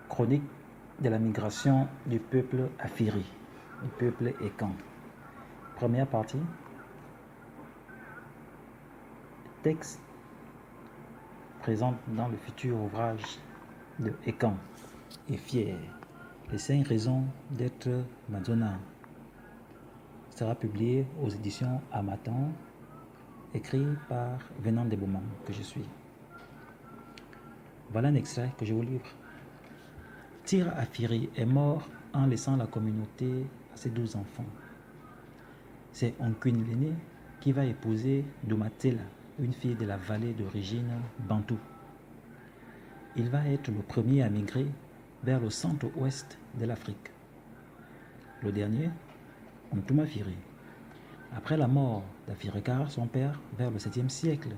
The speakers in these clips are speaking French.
Chronique de la migration du peuple Afiri, du peuple Ekan. Première partie. Texte présente dans le futur ouvrage de Ekan et Fier, les 5 raisons d'être Madonna. Sera publié aux éditions Amatan, écrit par Venant des Beaumont, que je suis. Voilà un extrait que je vous livre. Tira Afiri est mort en laissant la communauté à ses 12 enfants. C'est Onkwin l'aîné qui va épouser Doumatela, une fille de la vallée d'origine bantou. Il va être le premier à migrer vers le centre-ouest de l'Afrique. Le dernier, Ontumafiri. Après la mort d'Afirikara, son père, vers le 7e siècle,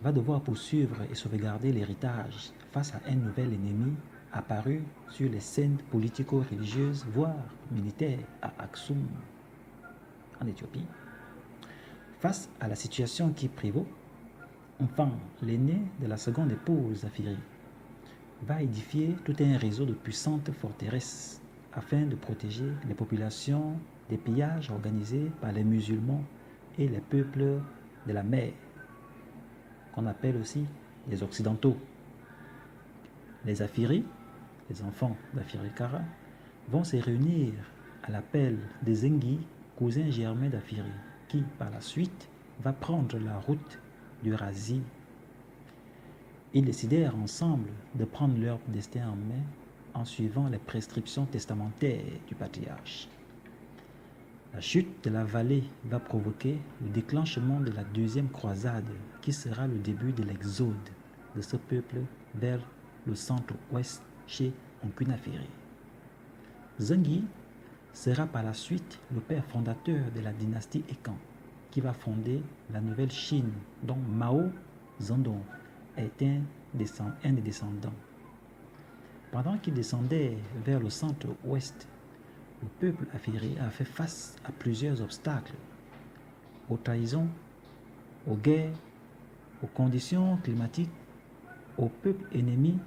va devoir poursuivre et sauvegarder l'héritage face à un nouvel ennemi apparu sur les scènes politico-religieuses, voire militaires, à Aksum, en Éthiopie. Face à la situation qui prévaut, enfin, l'aîné de la seconde épouse Afiri va édifier tout un réseau de puissantes forteresses afin de protéger les populations des pillages organisés par les musulmans et les peuples de la mer, qu'on appelle aussi les Occidentaux. Les Afiri, les enfants d'Afirikara, vont se réunir à l'appel des Zengi, cousins germains d'Afiri, qui par la suite va prendre la route du Razi. Ils décidèrent ensemble de prendre leur destin en main en suivant les prescriptions testamentaires du patriarche. La chute de la vallée va provoquer le déclenchement de la deuxième croisade, qui sera le début de l'exode de ce peuple vers le centre-ouest chez Onkwinafiri. Zengi sera par la suite le père fondateur de la dynastie Ekan, qui va fonder la nouvelle Chine, dont Mao Zedong est un des descendants. Pendant qu'il descendait vers le centre-ouest, le peuple afiri a fait face à plusieurs obstacles, aux trahisons, aux guerres, aux conditions climatiques, aux peuples ennemis,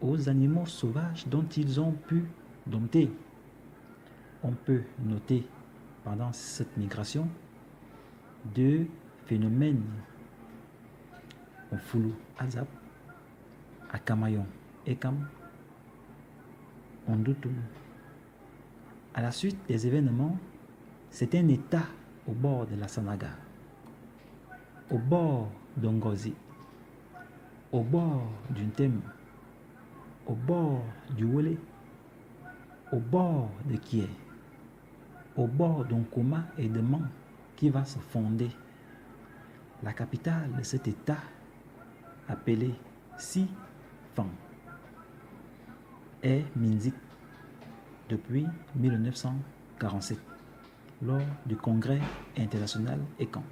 aux animaux sauvages dont ils ont pu dompter. On peut noter pendant cette migration 2 phénomènes au Foulou Azap, à Kamayon Ekam, Ondutum. À la suite des événements, c'est un état au bord de la Sanaga, au bord d'Ongozi, au bord du Ntem, au bord du Wole, au bord de Kie, au bord d'Onkoma et de Man qui va se fonder. La capitale de cet état, appelée Si-Fan, est Minzik depuis 1947, lors du congrès international Ekan.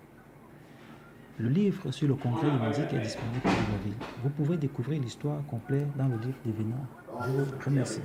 Le livre sur le congrès de Minzik est disponible pour la ville. Vous pouvez découvrir l'histoire complète dans le livre des Venants. Je vous remercie.